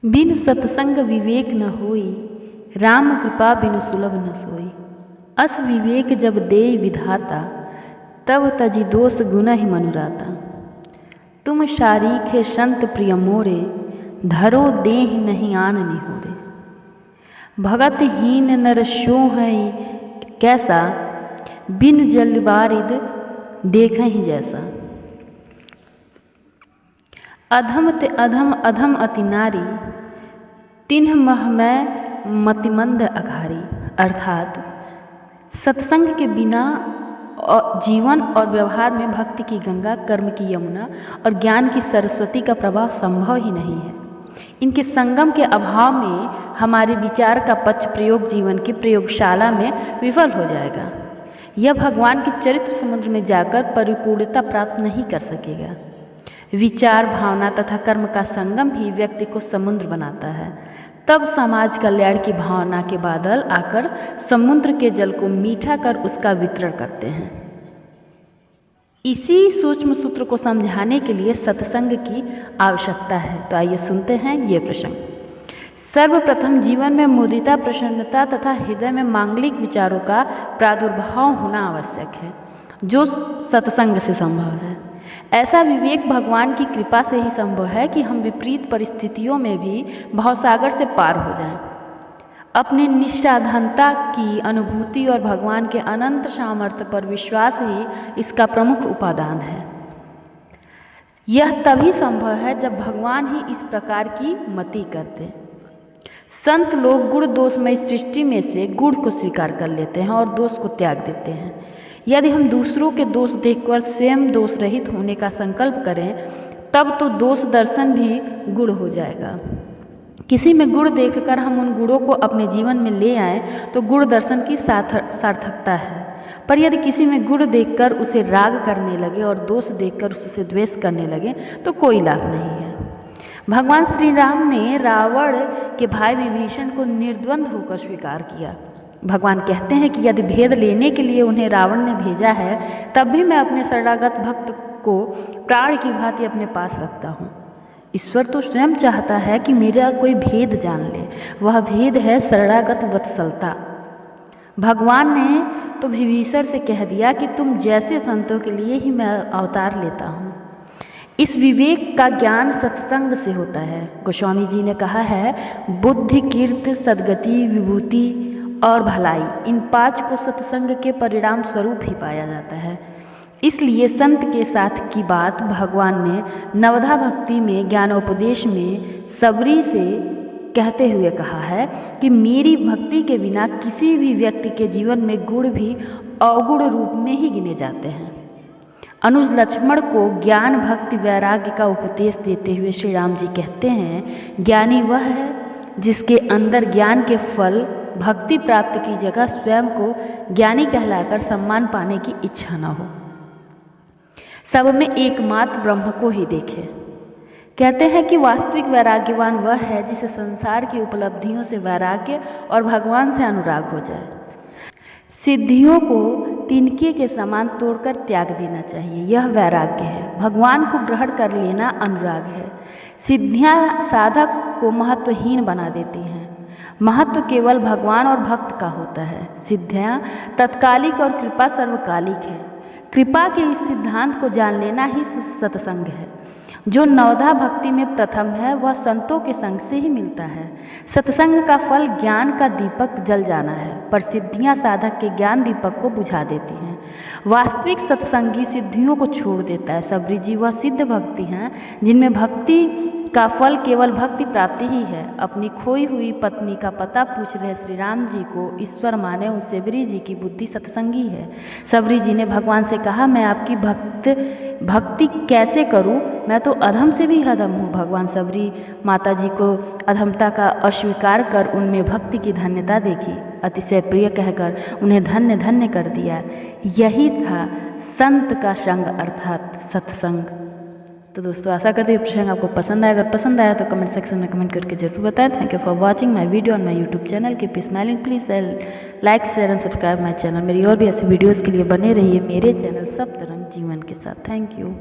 बिनु सतसंग विवेक न होई, राम कृपा बिनु सुलभ न सोई। अस विवेक जब देई विधाता, तब तजी दोष गुण ही मनुराता। तुम शारीखे संत प्रिय मोरे, धरो देह नहीं आन निहोरे। भगत हीन नर शो है कैसा, बिन जल बारिद देख ही जैसा। अधम ते अधम अधम अति नारी, तिन्ह मह मैं मतिमंद अघारी। अर्थात सत्संग के बिना जीवन और व्यवहार में भक्ति की गंगा, कर्म की यमुना और ज्ञान की सरस्वती का प्रभाव संभव ही नहीं है। इनके संगम के अभाव में हमारे विचार का पक्ष प्रयोग जीवन की प्रयोगशाला में विफल हो जाएगा। यह भगवान के चरित्र समुद्र में जाकर परिपूर्णता प्राप्त नहीं कर सकेगा। विचार, भावना तथा कर्म का संगम ही व्यक्ति को समुद्र बनाता है। तब समाज कल्याण की भावना के बादल आकर समुद्र के जल को मीठा कर उसका वितरण करते हैं। इसी सूक्ष्म सूत्र को समझाने के लिए सत्संग की आवश्यकता है। तो आइए सुनते हैं ये प्रसंग। सर्वप्रथम जीवन में मुदिता, प्रसन्नता तथा हृदय में मांगलिक विचारों का प्रादुर्भाव होना आवश्यक है, जो सत्संग से संभव है। ऐसा विवेक भगवान की कृपा से ही संभव है कि हम विपरीत परिस्थितियों में भी भवसागर से पार हो जाएं। अपनी निस्साधनता की अनुभूति और भगवान के अनंत सामर्थ्य पर विश्वास ही इसका प्रमुख उपादान है। यह तभी संभव है जब भगवान ही इस प्रकार की मति करते। संत लोग गुण दोषमय सृष्टि में से गुण को स्वीकार कर लेते हैं और दोष को त्याग देते हैं। यदि हम दूसरों के दोष देखकर स्वयं दोष रहित होने का संकल्प करें, तब तो दोष दर्शन भी गुण हो जाएगा। किसी में गुण देखकर हम उन गुणों को अपने जीवन में ले आएं, तो गुण दर्शन की सार्थकता है। पर यदि किसी में गुण देखकर उसे राग करने लगे और दोष देखकर उससे द्वेष करने लगे, तो कोई लाभ नहीं है। भगवान श्री राम ने रावण के भाई विभीषण को निर्द्वंद होकर स्वीकार किया। भगवान कहते हैं कि यदि भेद लेने के लिए उन्हें रावण ने भेजा है, तब भी मैं अपने शरणागत भक्त को प्राण की भांति अपने पास रखता हूँ। ईश्वर तो स्वयं चाहता है कि मेरा कोई भेद जान ले। वह भेद है शरणागत वत्सलता। भगवान ने तो विभीषण से कह दिया कि तुम जैसे संतों के लिए ही मैं अवतार लेता हूँ। इस विवेक का ज्ञान सत्संग से होता है। गोस्वामी जी ने कहा है, बुद्धि, कीर्ति, सद्गति, विभूति और भलाई, इन पांच को सत्संग के परिणाम स्वरूप ही पाया जाता है। इसलिए संत के साथ की बात भगवान ने नवधा भक्ति में ज्ञानोपदेश में सबरी से कहते हुए कहा है कि मेरी भक्ति के बिना किसी भी व्यक्ति के जीवन में गुण भी अवगुण रूप में ही गिने जाते हैं। अनुज लक्ष्मण को ज्ञान, भक्ति, वैराग्य का उपदेश देते हुए श्री राम जी कहते हैं, ज्ञानी वह है जिसके अंदर ज्ञान के फल भक्ति प्राप्त की जगह स्वयं को ज्ञानी कहलाकर सम्मान पाने की इच्छा न हो। सब में एकमात्र ब्रह्म को ही देखे। कहते हैं कि वास्तविक वैराग्यवान वह है जिसे संसार की उपलब्धियों से वैराग्य और भगवान से अनुराग हो जाए। सिद्धियों को तिनके के समान तोड़कर त्याग देना चाहिए, यह वैराग्य है। भगवान को ग्रहण कर लेना अनुराग है। सिद्धियां साधक को महत्वहीन बना देती हैं। महत्व केवल भगवान और भक्त का होता है। सिद्धियां तत्कालिक और कृपा सर्वकालिक है। कृपा के इस सिद्धांत को जान लेना ही सत्संग है। जो नवधा भक्ति में प्रथम है, वह संतों के संग से ही मिलता है। सत्संग का फल ज्ञान का दीपक जल जाना है, पर सिद्धियां साधक के ज्ञान दीपक को बुझा देती हैं। वास्तविक सत्संगी सिद्धियों को छोड़ देता है। सबरी जी वह सिद्ध भक्ति हैं जिनमें भक्ति का फल केवल भक्ति प्राप्ति ही है। अपनी खोई हुई पत्नी का पता पूछ रहे श्री राम जी को ईश्वर माने उन सबरी जी की बुद्धि सत्संगी है। सबरी जी ने भगवान से कहा, मैं आपकी भक्ति कैसे करूं? मैं तो अधम से भी अधम हूँ। भगवान सबरी माता जी को अधमता का अस्वीकार कर उनमें भक्ति की धन्यता देखी। अतिशय प्रिय कहकर उन्हें धन्य धन्य कर दिया। यही था संत का संग अर्थात सत्संग। तो दोस्तों, आशा करते हैं प्रसंग आपको पसंद आया। अगर पसंद आया तो कमेंट सेक्शन में कमेंट करके जरूर बताएं। Thank you for watching my video on my YouTube channel. Keep smiling, please like, share and subscribe my channel. मेरी और भी ऐसी वीडियोज़ के लिए बने रहिए मेरे चैनल सब तरंग जीवन के साथ। Thank you.